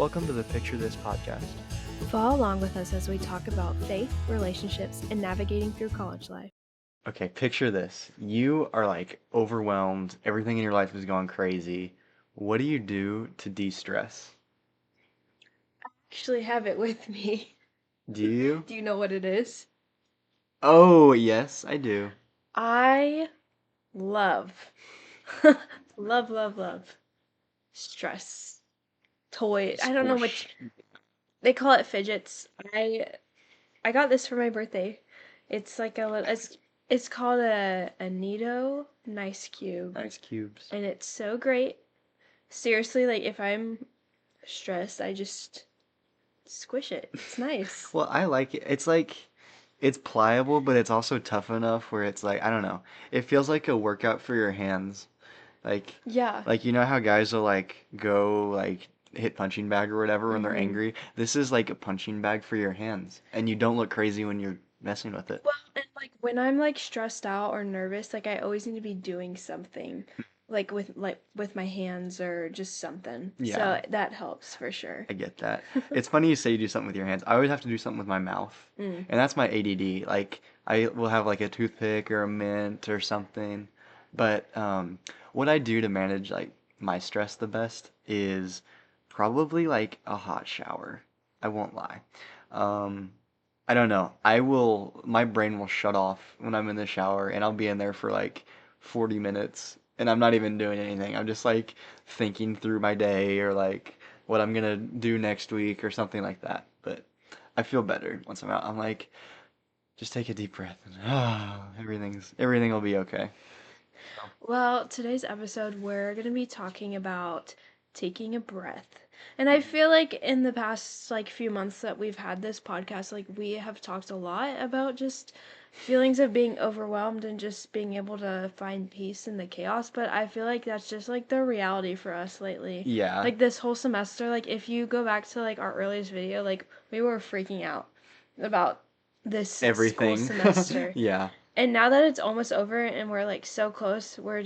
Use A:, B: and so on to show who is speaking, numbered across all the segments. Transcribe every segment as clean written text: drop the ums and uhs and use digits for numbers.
A: Welcome to the Picture This podcast.
B: Follow along with us as we talk about faith, relationships, and navigating through college life.
A: Okay, picture this. You are like overwhelmed. Everything in your life is going crazy. What do you do to de-stress?
B: Actually have it with me.
A: Do you?
B: Do you know what it is?
A: Oh, yes, I do.
B: I love, love stress toy. I don't know what
A: Squish.
B: they call it, fidgets. I got this for my birthday. It's like it's called a Nido Nice Cube,
A: Ice cubes.
B: and it's so great. Seriously, like if I'm stressed, I just squish it. It's nice.
A: Well, I like it. It's pliable, but it's also tough enough where it's like, I don't know. It feels like a workout for your hands. Like,
B: Yeah.
A: like you know how guys will like go like hit punching bag or whatever when they're
B: Mhm.
A: angry? This is like a punching bag for your hands, and you don't look crazy when you're messing with it.
B: Well, and like when I'm like stressed out or nervous, like I always need to be doing something, like with my hands or just something.
A: Yeah,
B: So that helps for sure.
A: I get that. It's funny you say you do something with your hands. I always have to do something with my mouth,
B: Mm.
A: and that's my ADD. Like I will have like a toothpick or a mint or something. But what I do to manage like my stress the best is probably like a hot shower. I won't lie. Um, I don't know. My brain will shut off when I'm in the shower and I'll be in there for like 40 minutes and I'm not even doing anything. I'm just like thinking through my day or like what I'm gonna do next week or something like that. But I feel better once I'm out. I'm like, just take a deep breath and everything will be okay. So,
B: Well, today's episode, we're going to be talking about taking a breath. And I feel like in the past like few months that we've had this podcast, like we have talked a lot about just feelings of being overwhelmed and just being able to find peace in the chaos, but I feel like that's just like the reality for us lately.
A: yeah,
B: Like this whole semester, like if you go back to like our earliest video, like we were freaking out about this school
A: everything.
B: semester.
A: Yeah.
B: And now that it's almost over and we're like so close, we're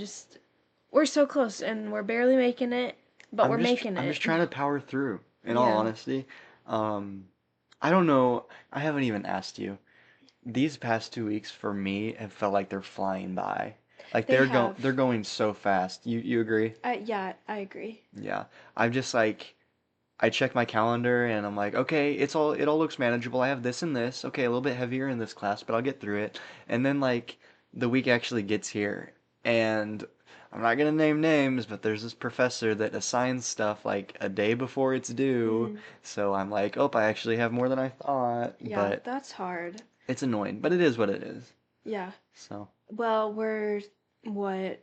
B: so close and we're barely making it, but we're making
A: I'm just
B: it.
A: trying to power through, in all
B: Yeah.
A: honesty. Um, I don't know. I haven't even asked you. These past 2 weeks for me have felt like they're flying by. Like
B: They have.
A: they're going so fast. You agree?
B: Yeah, I agree.
A: Yeah. I'm just like I check my calendar and I'm like, okay, it all looks manageable. I have this and this. Okay, a little bit heavier in this class, but I'll get through it. And then like the week actually gets here and I'm not gonna name names, but there's this professor that assigns stuff like a day before it's due.
B: Mm,
A: So I'm like, oh, I actually have more than I thought,
B: yeah,
A: but
B: that's hard.
A: it's annoying, but it is what it is.
B: Yeah.
A: So,
B: Well, we're what,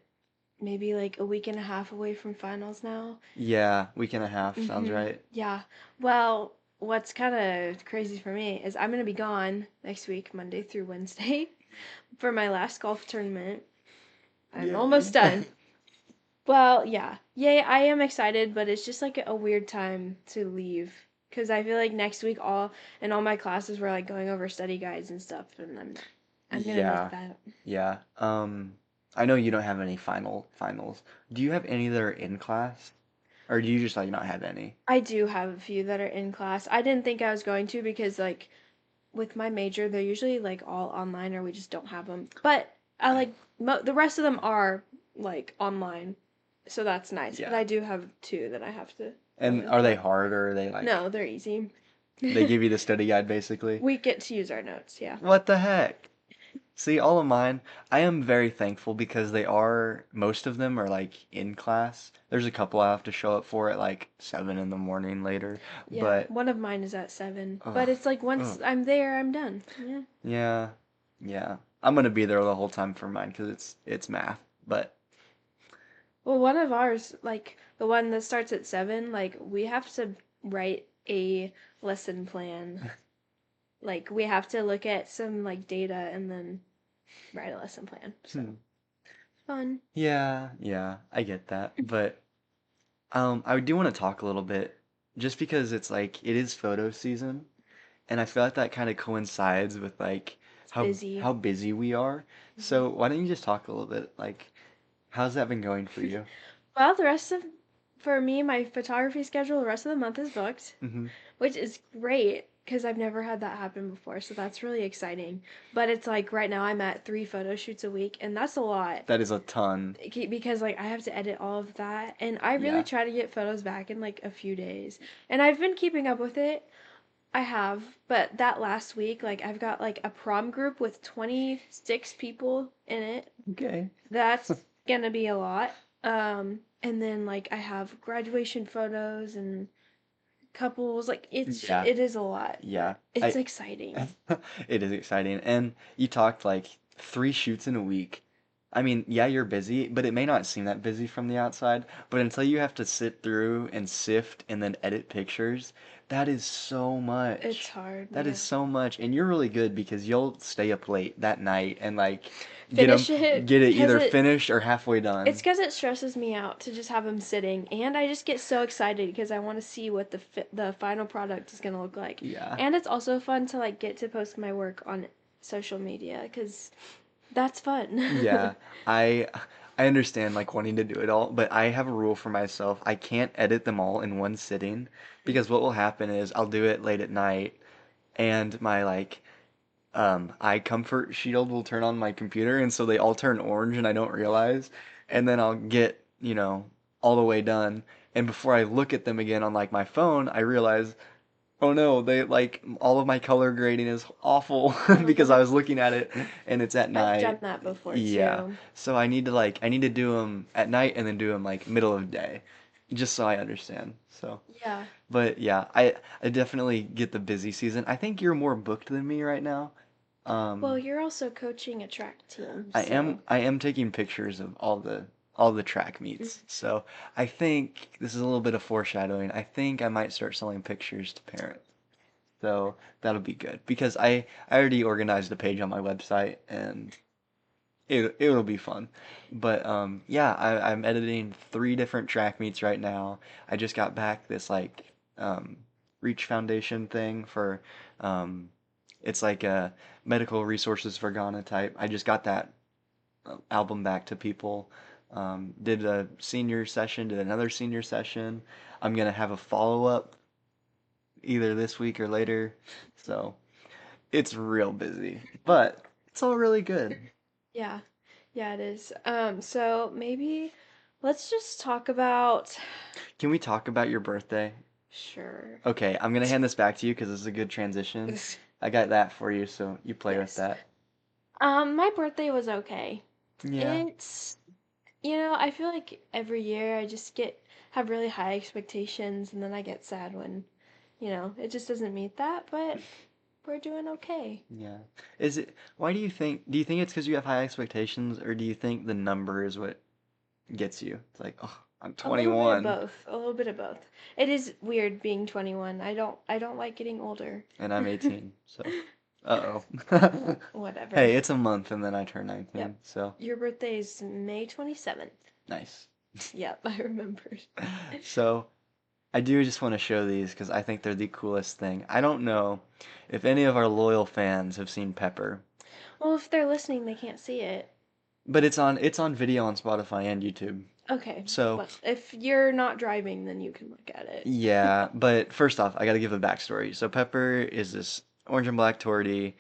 B: maybe like a week and a half away from finals now.
A: yeah, week and a half sounds right.
B: Yeah. Well, what's kind of crazy for me is I'm gonna be gone next week, Monday through Wednesday, for my last golf tournament. I'm
A: Yay.
B: almost done. Well, yeah. Yay, I am excited, but it's just like a weird time to leave because I feel like next week all my classes were like going over study guides and stuff, and I'm gonna miss
A: Yeah,
B: that.
A: yeah. I know you don't have any finals. Do you have any that are in class, or do you just like not have any?
B: I do have a few that are in class. I didn't think I was going to because like with my major, they're usually like all online or we just don't have them. But I
A: I,
B: like the rest of them are like online, so that's nice. But
A: yeah.
B: I do have two that I have to go
A: And
B: in
A: are they
B: for.
A: hard, or are they like
B: No, they're easy.
A: they give you the study guide basically?
B: We get to use our notes, yeah.
A: What the heck? See, all of mine, I am very thankful because most of them are like in class. There's a couple I have to show up for at like 7 in the morning later,
B: Yeah,
A: but
B: one of mine is at 7,
A: ugh,
B: but it's like once
A: ugh.
B: I'm there, I'm done. Yeah.
A: Yeah, yeah. I'm gonna be there the whole time for mine because it's math. But
B: Well, one of ours, like the one that starts at 7, like we have to write a lesson plan. Like we have to look at some like data and then write a lesson plan. So,
A: hmm,
B: fun.
A: yeah, yeah, I get that. But I do want to talk a little bit just because it's like it is photo season, and I feel like that kind of coincides with like
B: It's busy.
A: how busy we are.
B: Mhm.
A: So why don't you just talk a little bit like how's that been going for you?
B: Well, the rest of for me, my photography schedule the rest of the month is booked,
A: Hmm.
B: which is great because I've never had that happen before. So that's really exciting. But it's like right now I'm at 3 photo shoots a week, and that's a lot
A: That is a ton.
B: because like I have to edit all of that, and I really
A: Yeah.
B: try to get photos back in like a few days. And I've been keeping up with it. I have, but that last week, like I've got like a prom group with 26 people in it.
A: Okay.
B: That's gonna be a lot. And then like I have graduation photos and couples. Like
A: Yeah.
B: it is a lot,
A: Yeah.
B: but it's
A: I
B: exciting.
A: it is exciting. And you talked like 3 shoots in a week. I mean, yeah, you're busy, but it may not seem that busy from the outside. But until you have to sit through and sift and then edit pictures, that is so
B: It's
A: much.
B: hard,
A: That is
B: yeah.
A: so much. And you're really good because you'll stay up late that night and like get them
B: Finish it
A: get it
B: because
A: either finished or halfway
B: it's
A: done.
B: because it stresses me out to just have them sitting, and I just get so excited because I want to see what the final product is gonna look like,
A: Yeah.
B: and it's also fun to like get to post my work on social media because that's fun.
A: Yeah, I I understand like wanting to do it all, but I have a rule for myself. I can't edit them all in one sitting because what will happen is I'll do it late at night and my like eye comfort shield will turn on my computer and so they all turn orange and I don't realize and then I'll get, all the way done and before I look at them again on like my phone, I realize oh no, they like all of my color grading is awful because I
B: Uh-huh.
A: was looking at it and it's at
B: I've done
A: night.
B: that before
A: Yeah.
B: too.
A: So I need to do them at night and then do them like middle of day just so I understand. So,
B: Yeah.
A: but yeah, I definitely get the busy season. I think you're more booked than me right now.
B: Well,
A: Um
B: you're also coaching a track team,
A: I am
B: so
A: I am taking pictures of all the track meets. So, I think this is a little bit of foreshadowing. I think I might start selling pictures to parents. So that'll be good because I already organized a page on my website and it'll be fun. But yeah, I'm editing 3 different track meets right now. I just got back this like um, Reach Foundation thing for um, it's like a medical resources for Ghana type. I just got that album back to people. Did a senior session, did another senior session. I'm gonna have a follow up either this week or later. So it's real busy, but it's all really good.
B: yeah. Yeah, it is. So maybe let's just talk about
A: Can we talk about your birthday?
B: sure.
A: Okay, I'm gonna hand this back to you because this is a good transition. I got that for you, so you play with
B: Yes.
A: that.
B: My birthday was okay.
A: Yeah.
B: It's I feel like every year I just get have really high expectations and then I get sad when, it just doesn't meet that, but we're doing okay.
A: Yeah. Why do you think it's because you have high expectations, or do you think the number is what gets you? It's like, oh, I'm
B: A little bit of
A: 21
B: both. A little bit of both. It is weird being 21. I don't like getting older.
A: and I'm 18, so uh-oh.
B: Whatever.
A: Hey, it's a month and then I turn
B: Yep.
A: 19, so
B: Your birthday is May 27th.
A: nice.
B: Yep, I remembered.
A: So, I do just want to show these because I think they're the coolest thing. I don't know if any of our loyal fans have seen Pepper,
B: Well, if they're listening, they can't see it.
A: but it's on video on Spotify and YouTube.
B: Okay.
A: So,
B: Well, if you're not driving, then you can look at it.
A: yeah, but first off, I got to give a backstory. So Pepper is this orange and black tortie,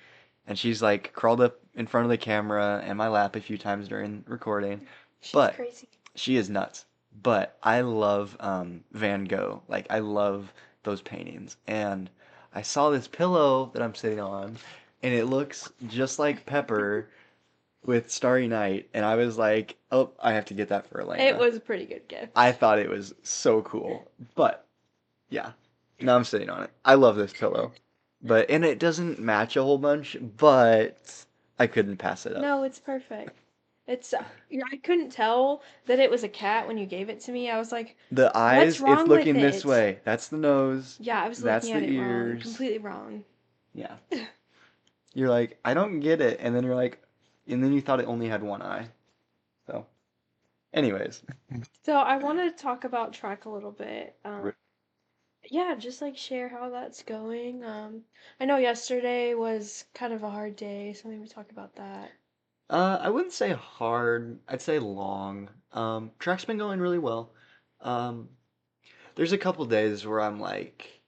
A: and she's like crawled up in front of the camera and my lap a few times during recording,
B: She's
A: but
B: crazy.
A: she is nuts. But I love Van Gogh. Like I love those paintings. And I saw this pillow that I'm sitting on, and it looks just like Pepper with Starry Night, and I was like, "Oh, I have to get that for
B: It
A: Elena."
B: was a pretty good
A: I
B: gift.
A: thought it was so cool. But yeah, now I'm sitting on it. I love this pillow. And it doesn't match a whole bunch, but I couldn't pass it up.
B: No, it's perfect. I couldn't tell that it was a cat when you gave it to me. I was like,
A: The
B: what's
A: eyes, it's
B: wrong with
A: looking this
B: it?
A: way. That's the nose.
B: Yeah, I was
A: That's
B: looking at
A: the
B: it wrong,
A: ears.
B: completely wrong.
A: Yeah. You're like, I don't get it. And then you're like, and then you thought it only had one eye. So, anyways.
B: So I wanted to talk about track a little bit.
A: R-
B: Yeah, just like share how that's going. I know yesterday was kind of a hard day, so maybe talk about that.
A: I wouldn't say hard. I'd say long. Track's been going really well. Um, there's a couple days where I'm like,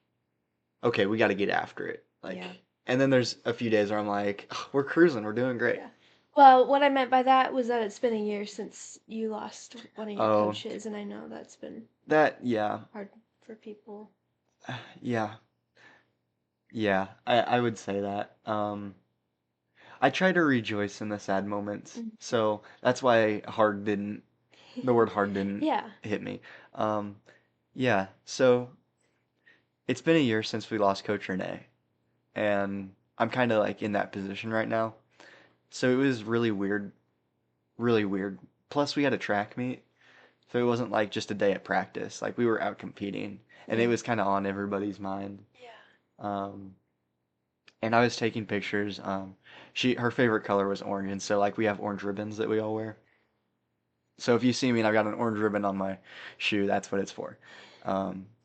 A: okay, we got to get after it.
B: Yeah.
A: And then there's a few days where I'm like, "Oh, we're cruising, we're doing great."
B: Yeah. Well, what I meant by that was that it's been a year since you lost one of your
A: Oh,
B: coaches, and I know that's been
A: yeah,
B: hard for people.
A: yeah, yeah. I would say that. I try to rejoice in the sad moments,
B: Mhm.
A: so that's why the word hard didn't
B: Yeah.
A: hit me. Um, yeah. So it's been a year since we lost Coach Renee, and I'm kind of like in that position right now. So it was really weird, really weird. Plus, we had a track meet, so it wasn't like just a day at practice. Like we were out competing, and it
B: Yeah.
A: was kind of on everybody's mind.
B: Yeah.
A: Um, and I was taking pictures. Her favorite color was orange, and so like we have orange ribbons that we all wear. So if you see me and I've got an orange ribbon on my shoe, that's what it's for.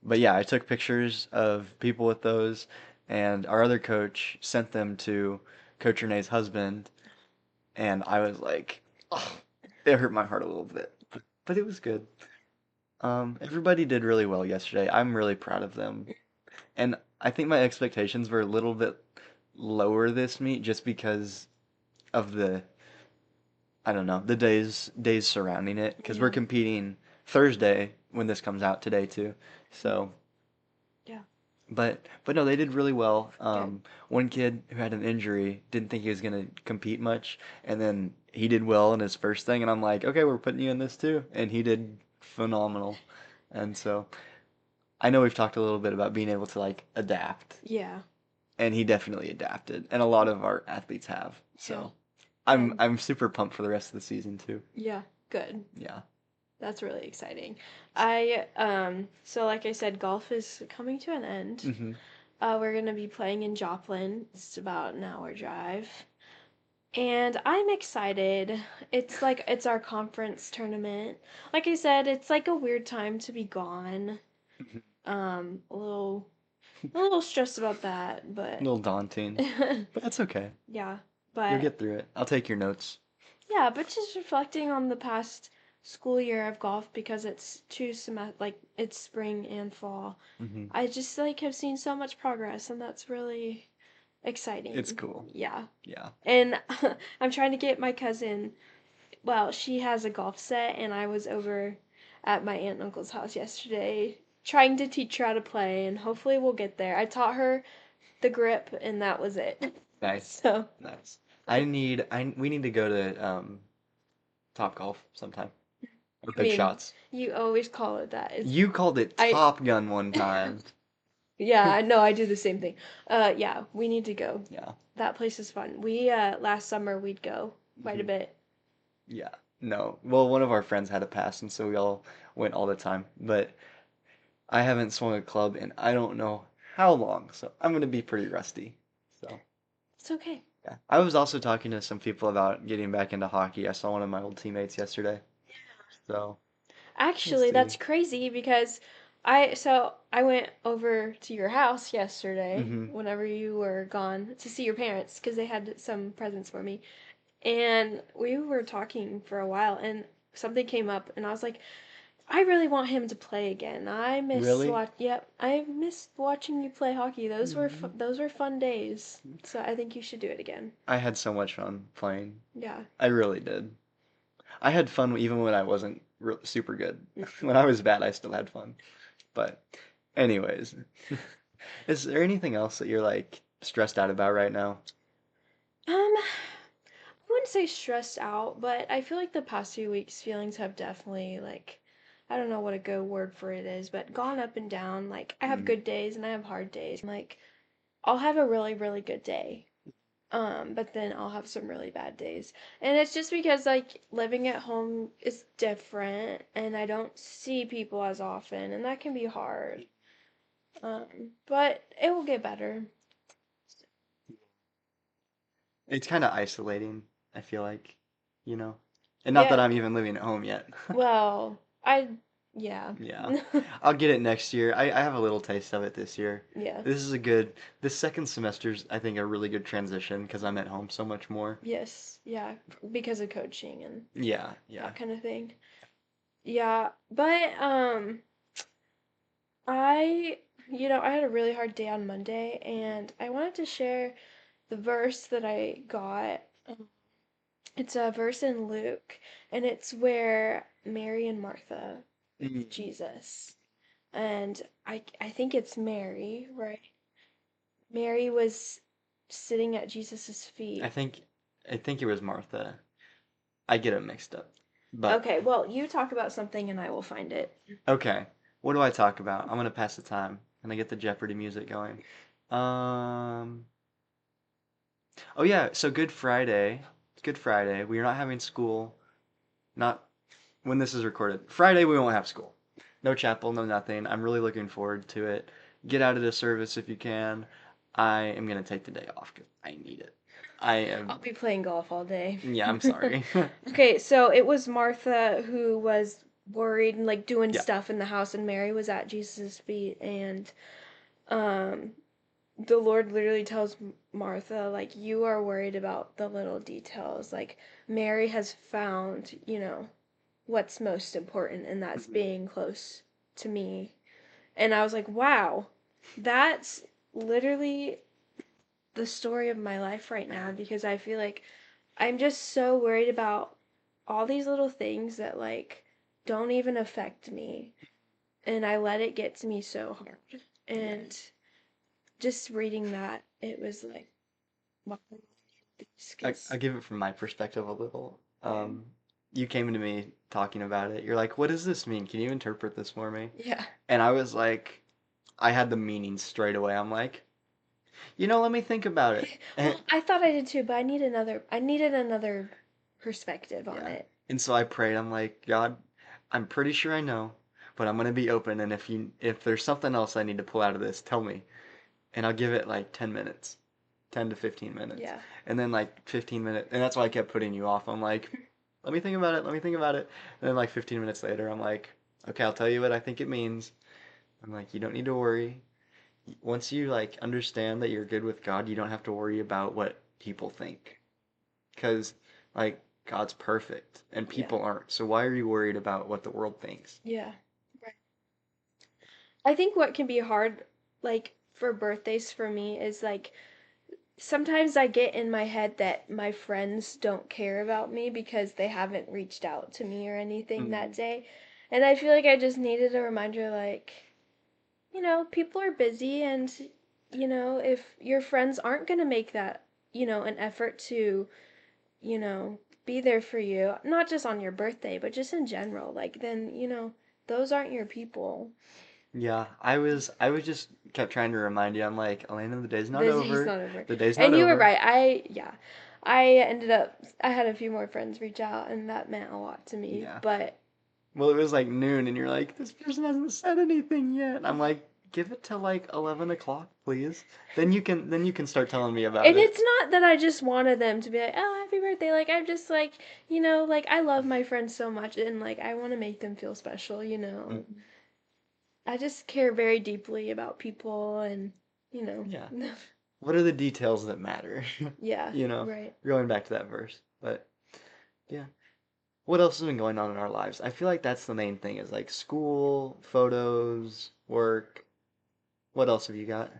A: But yeah, I took pictures of people with those, and our other coach sent them to Coach Renee's husband, and I was like, oh, it hurt my heart a little bit, but it was good. Everybody did really well yesterday. I'm really proud of them. And I think my expectations were a little bit lower this meet just because of I don't know, the days surrounding it because we're
B: Yeah.
A: competing Thursday when this comes out today too. So,
B: Yeah.
A: but no, they did really well.
B: Good.
A: One kid who had an injury didn't think he was gonna compete much, and then he did well in his first thing, and I'm like, okay, we're putting you in this too, and he did phenomenal. And so I know we've talked a little bit about being able to like adapt,
B: Yeah.
A: and he definitely adapted, and a lot of our athletes have.
B: Yeah.
A: So
B: Good.
A: I'm super pumped for the rest of the season too.
B: Yeah. Good.
A: Yeah.
B: That's really exciting. So like I said, golf is coming to an end.
A: Hmm.
B: We're gonna be playing in Joplin. It's about an hour drive. And I'm excited. It's our conference tournament. Like I said, it's like a weird time to be gone. A little stressed about that,
A: A
B: but
A: little daunting, but that's okay.
B: yeah.
A: You'll
B: But
A: get through it. I'll take your notes.
B: yeah, but just reflecting on the past school year of golf because it's it's spring and fall.
A: Hmm.
B: I just like have seen so much progress and that's really
A: It's
B: exciting.
A: cool.
B: Yeah.
A: Yeah.
B: And I'm trying to get my cousin, well, she has a golf set and I was over at my aunt and uncle's house yesterday trying to teach her how to play and hopefully we'll get there. I taught her the grip and that was it.
A: Nice.
B: So,
A: Nice. We need to go to Top Golf sometime. Or
B: I
A: Big
B: mean,
A: Shots.
B: you always call it that.
A: You called it
B: I
A: Top Gun one time.
B: Yeah, I know I do the same thing. Yeah, we need to go.
A: Yeah.
B: That place is fun. We last summer we'd go quite a
A: Hmm.
B: bit.
A: Yeah. No. Well, one of our friends had a pass, and so we all went all the time. But I haven't swung a club in I don't know how long, so I'm gonna be pretty rusty. So.
B: It's okay.
A: Yeah. I was also talking to some people about getting back into hockey. I saw one of my old teammates yesterday. So, we'll
B: Actually, that's
A: see.
B: crazy because I went over to your house yesterday
A: Hmm.
B: whenever you were gone to see your parents because they had some presents for me. And we were talking for a while and something came up and I was like, I really want him to play again.
A: Really?
B: I missed watching you play hockey.
A: Mhm.
B: Those were fun days. So I think you should do it again.
A: I had so much fun playing.
B: Yeah.
A: I really did. I had fun even when I wasn't super good. When I was bad, I still had fun. But anyways, is there anything else that you're like stressed out about right now?
B: I wouldn't say stressed out, but I feel like the past few weeks feelings have definitely I don't know what a good word for it is, but gone up and down. Like I have
A: Mm.
B: good days and I have hard days. Like I'll have a really, really good day. But then I'll have some really bad days. And it's just because like living at home is different and I don't see people as often and that can be hard. But it will get better.
A: It's kind of isolating, I feel like, you know? And not that
B: Yeah,
A: I'm even living at home yet.
B: well, yeah.
A: Yeah. I'll get it next year. I have a little taste of it this year.
B: Yeah.
A: This second semester's, I think, a really good transition because I'm at home so much more.
B: Yes, yeah, because of coaching and
A: Yeah, yeah.
B: that kind of thing. Yeah, but I, I had a really hard day on Monday, and I wanted to share the verse that I got. It's a verse in Luke, and it's where Mary and Martha with
A: Mm.
B: Jesus. And I think it's Mary, right? Mary was sitting at Jesus's
A: I
B: feet.
A: think I think it was Martha. I get it mixed up. But
B: Okay, well, you talk about something and I will find it.
A: okay. What do I talk about? I'm gonna pass the time. And I get the Jeopardy music going. Um oh yeah, so Good Friday. It's Good Friday. We are not having school. Not when this is recorded. Friday we won't have school. No chapel, no nothing. I'm really looking forward to it. Get out of the service if you can. I am gonna take the day off 'cause I need it. I
B: I'll
A: am
B: be playing golf all day.
A: yeah, I'm sorry.
B: Okay, so it was Martha who was worried and like doing
A: Yeah.
B: stuff in the house, and Mary was at Jesus' feet, and um the Lord literally tells Martha, like, you are worried about the little details. Like, Mary has found, what's most important, and that's
A: Mhm.
B: being close to me. And I was like, wow, that's literally the story of my life right now, because I feel like I'm just so worried about all these little things that, like, don't even affect me. And I let it get to me so hard.
A: Yeah.
B: And just reading that, it was like, wow,
A: I
B: because,
A: give it from my perspective a little.
B: okay.
A: You came to me talking about it. You're like, "What does this mean? Can you interpret this for me?"
B: Yeah.
A: And I was like, I had the meaning straight away. I'm like, let me think about it. And
B: Well, I thought I did too, but I needed another perspective on
A: yeah.
B: it.
A: And so I prayed. I'm like, God, I'm pretty sure I know, but I'm gonna be open. And if there's something else I need to pull out of this, tell me. And I'll give it like 10 minutes, 10 to 15 minutes.
B: Yeah.
A: And then like 15 minutes, and that's why I kept putting you off. I'm like, let me think about it. Let me think about it. And then like 15 minutes later, I'm like, okay, I'll tell you what I think it means. I'm like, you don't need to worry. Once you like understand that you're good with God, you don't have to worry about what people think. Because like God's perfect and
B: Yeah.
A: people aren't. So why are you worried about what the world thinks?
B: Yeah. Right. I think what can be hard, like, for birthdays for me is like sometimes I get in my head that my friends don't care about me because they haven't reached out to me or anything that
A: Mm,
B: day. And I feel like I just needed a reminder, like, people are busy, and, if your friends aren't going to make that, an effort to, you know, be there for you, not just on your birthday, but just in general, like, then, those aren't your people.
A: yeah, I was just kept trying to remind you. I'm like, Elena, the day's not
B: The day's
A: over.
B: not over.
A: The day's not
B: And you were
A: over.
B: right. Yeah. I had a few more friends reach out, and that meant a lot to me.
A: Yeah.
B: But,
A: Well, it was like noon, and you're like, this person hasn't said anything yet. I'm like, give it to like 11 o'clock, please. Then you can start telling me about
B: and
A: it.
B: it's not that I just wanted them to be like, oh, happy birthday. Like, I'm just like, like, I love my friends so much, and like, I want to make them feel special.
A: Mm,
B: I just care very deeply about people, and, you know,
A: yeah. What are the details that matter?
B: yeah,
A: You know,
B: right.
A: going back to that verse. But yeah. What else has been going on in our lives? I feel like that's the main thing is like school, photos, work. What else have you got?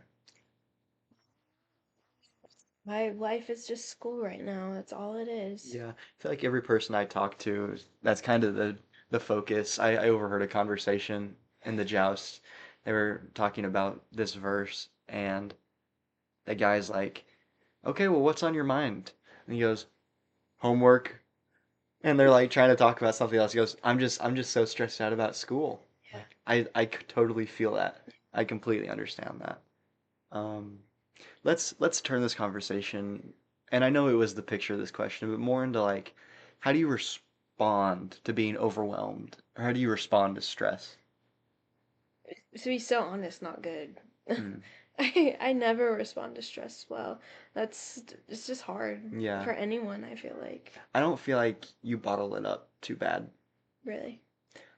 B: My life is just school right now. That's all it is.
A: Yeah, I feel like every person I talk to, that's kind of the focus. I overheard a conversation in the joust. They were talking about this verse, and the guy's like, "Okay, well, what's on your mind?" And he goes, "Homework." And they're like trying to talk about something else. He goes, "I'm just so stressed out about school."
B: Yeah.
A: Like, I could totally feel that. I completely understand that. Um, let's turn this conversation, and I know it was the picture of this question, but more into like, how do you respond to being overwhelmed, or how do you respond to stress?
B: To be so honest, not good.
A: Hmm.
B: I never respond to stress well. It's just hard
A: Yeah,
B: for anyone, I feel like.
A: I don't feel like you bottle it up too bad.
B: Really.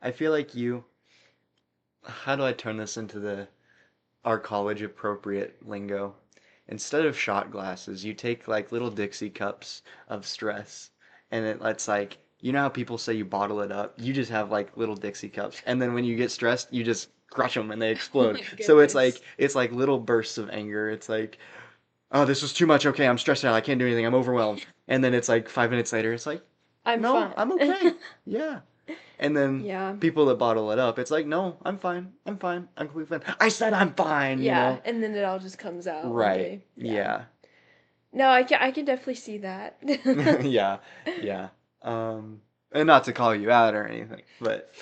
A: I feel like you. How do I turn this into the our college appropriate lingo? Instead of shot glasses, you take like little Dixie cups of stress, and it's like, how people say you bottle it up? You just have like little Dixie cups, and then when you get stressed, you just crush them and they
B: Oh
A: explode.
B: my
A: So
B: goodness.
A: it's like little bursts of anger. It's like, oh, this was too much. Okay, I'm stressed out. I can't do anything. I'm overwhelmed. And then it's like 5 minutes later, it's like,
B: I'm
A: no,
B: fine.
A: I'm okay. Yeah. And then
B: Yeah.
A: people that bottle it up, it's like, no, I'm fine. I'm fine. I'm completely fine. I said I'm fine, you
B: Yeah,
A: know?
B: and then it all just comes out one
A: Right.
B: day. Yeah.
A: Yeah.
B: No, I can definitely see that.
A: Yeah. Yeah. Um, and not to call you out or anything, but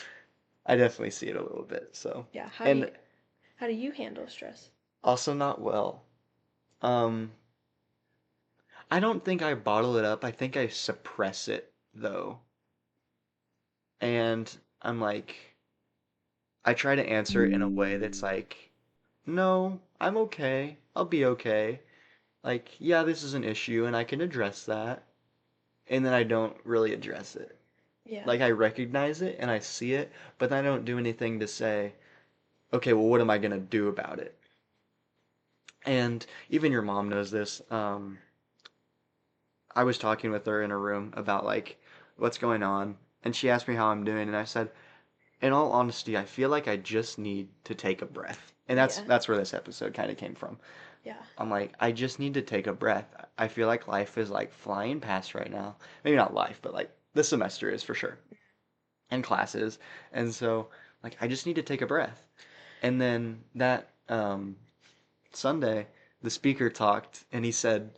A: I definitely see it a little bit. So,
B: Yeah,
A: and
B: how do you handle stress?
A: also not well. Um, I don't think I bottle it up. I think I suppress it though. And I'm like, I try to answer it in a way that's like, no, I'm okay. I'll be okay. Like, yeah, this is an issue and I can address that. And then I don't really address it.
B: Yeah.
A: Like, I recognize it and I see it, but then I don't do anything to say, okay, well, what am I gonna do about it? And even your mom knows this. I was talking with her in a room about like what's going on, and she asked me how I'm doing, and I said, in all honesty, I feel like I just need to take a breath. And
B: Yeah.
A: that's where this episode kind of came from.
B: Yeah.
A: I'm like, I just need to take a breath. I feel like life is like flying past right now. Maybe not life, but like the semester is for sure, and classes. And so, like, I just need to take a breath. And then that Sunday, the speaker talked, and he said,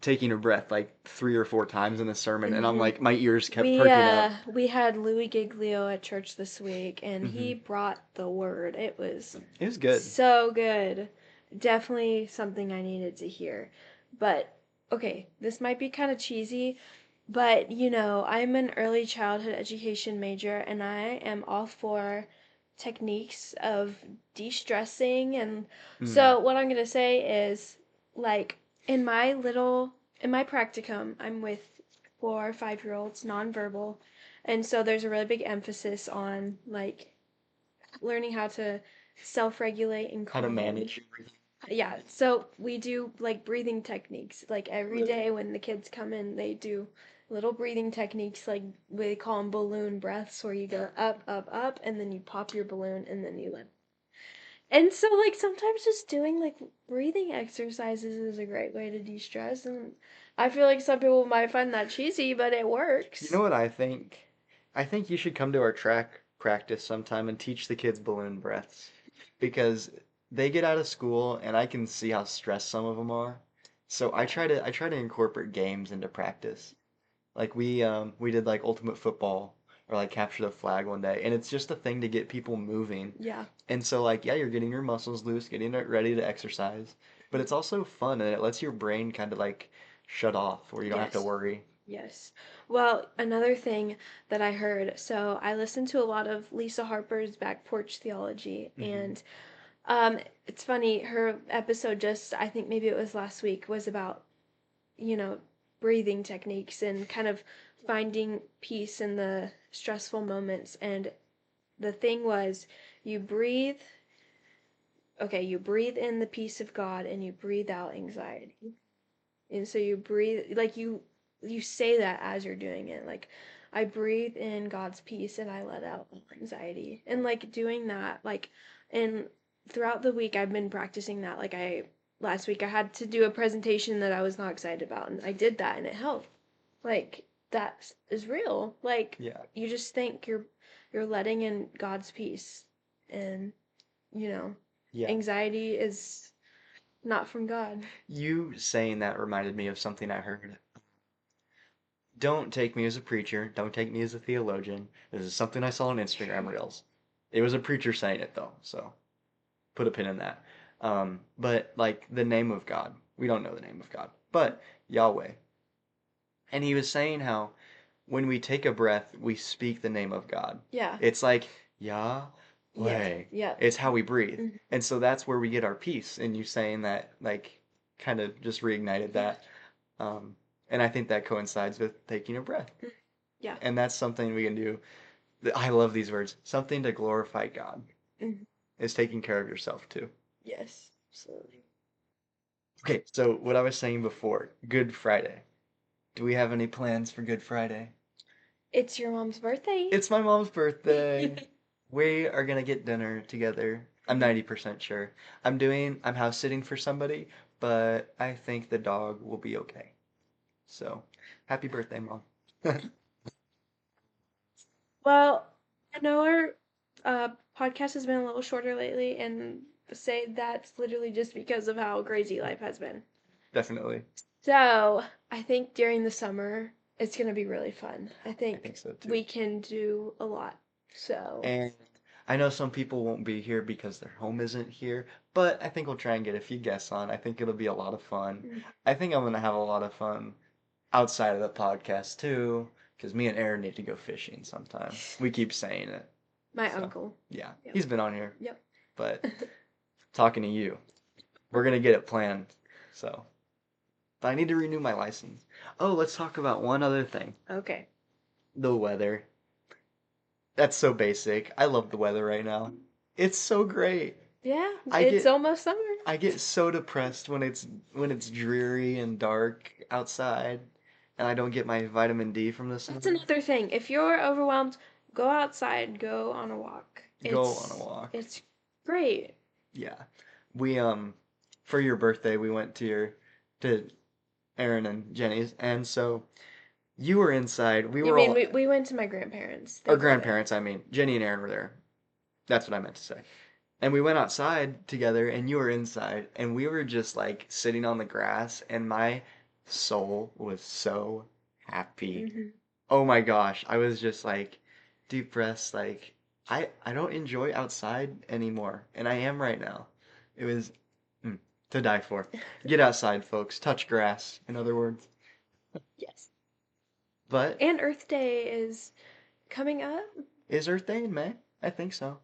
A: taking a breath like 3 or 4 times in the sermon. And I'm
B: Mhm.
A: like, my ears kept perking up.
B: We had Louis Giglio at church this week and
A: Hmm.
B: he brought the word. It was
A: It was good.
B: so good. Definitely something I needed to hear. But okay, this might be kind of cheesy, but I'm an early childhood education major and I am all for techniques of de-stressing. And
A: Mm.
B: so what I'm going to say is, like, in my little in my practicum, I'm with 4 or 5 year olds, nonverbal. And so there's a really big emphasis on like learning how to self-regulate and
A: How to
B: calm.
A: manage your breathing.
B: Yeah, so we do like breathing techniques. Like every
A: Really?
B: day when the kids come in, they do little breathing techniques, like we call them balloon breaths, where you go up, up, up, and then you pop your balloon and then you let. And so, like, sometimes just doing like breathing exercises is a great way to de-stress. And I feel like some people might find that cheesy, but it
A: You know
B: works.
A: what I think? I think you should come to our track practice sometime and teach the kids balloon breaths because they get out of school and I can see how stressed some of them are. So
B: Yeah.
A: I try to incorporate games into practice. Like we did like ultimate football or like capture the flag one day, and it's just a thing to get people moving.
B: Yeah.
A: And so like yeah, you're getting your muscles loose, getting it ready to exercise, but it's also fun and it lets your brain kind of like shut off where you don't have to
B: Yes.
A: worry.
B: Yes. Well, another thing that I heard, so I listened to a lot of Lisa Harper's Back Porch Theology,
A: Hmm.
B: and it's funny, her episode just, I think maybe it was last week, was about, you know, breathing techniques and kind of finding peace in the stressful moments. And the thing was, you breathe, okay, you breathe in the peace of God and you breathe out anxiety. And so you breathe, like you say that as you're doing it. Like, I breathe in God's peace and I let out anxiety. And like doing that, like, and throughout the week I've been practicing that. Like, I last week I had to do a presentation that I was not excited about and I did that and it helped. Like, that is real. Like,
A: Yeah.
B: you just think you're letting in God's peace, and you know,
A: Yeah.
B: anxiety is not from God.
A: You saying that reminded me of something I heard. Don't take me as a preacher. Don't take me as a theologian. This is something I saw on Instagram Reels. It was a preacher saying it though, so put a pin in that. But like the name of God, we don't know the name of God, but Yahweh. And he was saying how when we take a breath, we speak the name of God.
B: Yeah.
A: It's like
B: Yeah.
A: Yahweh.
B: Yeah.
A: It's how we breathe.
B: Mhm.
A: And so that's where we get our peace. And you saying that like kind of just reignited
B: Yeah.
A: that. And I think that coincides with taking a breath.
B: Mm. Yeah.
A: And that's something we can do. I love these words. Something to glorify God
B: Mhm.
A: is taking care of yourself too.
B: Yes. Absolutely.
A: Okay, so what I was saying before, Good Friday. Do we have any plans for Good Friday?
B: It's your mom's birthday.
A: It's my mom's birthday. We are gonna get dinner together. I'm
B: Mhm.
A: 90% sure. I'm house sitting for somebody, but I think the dog will be okay. So, happy birthday, Mom.
B: Well, I know our podcast has been a little shorter lately, and say that's literally just because of how crazy life has been.
A: Definitely.
B: So, I think during the summer, it's going to be really fun. I
A: I think
B: think
A: so too.
B: we can do a lot. So,
A: And I know some people won't be here because their home isn't here, but I think we'll try and get a few guests on. I think it'll be a lot of fun.
B: mm,
A: I think I'm gonna have a lot of fun outside of the podcast too, because me and Aaron need to go fishing sometime. We keep saying it.
B: my
A: So,
B: uncle.
A: yeah,
B: Yep.
A: he's been on here,
B: Yep.
A: but talking to you, we're gonna get it planned. So, but I need to renew my license. Oh, let's talk about one other thing.
B: Okay.
A: The weather. That's so basic. I love the weather right now. It's so great.
B: Yeah,
A: I
B: it's
A: get
B: almost summer.
A: I get so depressed when it's dreary and dark outside and I don't get my vitamin D from the
B: That's
A: sun.
B: another thing. If you're overwhelmed, go outside, go on a walk.
A: Go on a walk.
B: It's great.
A: Yeah. We for your birthday we went to Aaron and Jenny's and so you were inside. We
B: You
A: were
B: mean
A: all
B: we went to my grandparents? They
A: our
B: were there.
A: grandparents, I mean. Jenny and Aaron were there. That's what I meant to say. And we went outside together and you were inside and we were just like sitting on the grass and my soul was so happy.
B: Hmm.
A: Oh my gosh, I was just like deep breaths like I don't enjoy outside anymore and I am right now. It was mm, to die for. Get outside, folks. Touch grass, in other words.
B: Yes.
A: But
B: And Earth Day is coming up.
A: is Earth Day in May? I think so.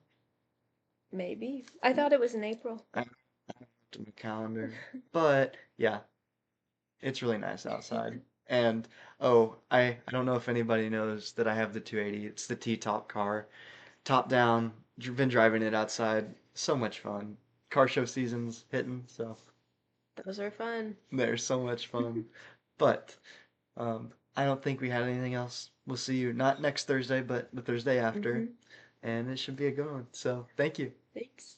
B: Maybe. I thought it was in April.
A: I don't have to my calendar. But yeah, it's really nice outside. And oh, I don't know if anybody knows that I have the 280. It's the T-top car. Top down. Been driving it outside. So much fun. Car show season's hitting, so
B: Those are fun.
A: they're so much fun. But I don't think we had anything else. We'll see you not next Thursday, but the Thursday after,
B: Hmm.
A: and it should be a good one. So thank you.
B: Thanks.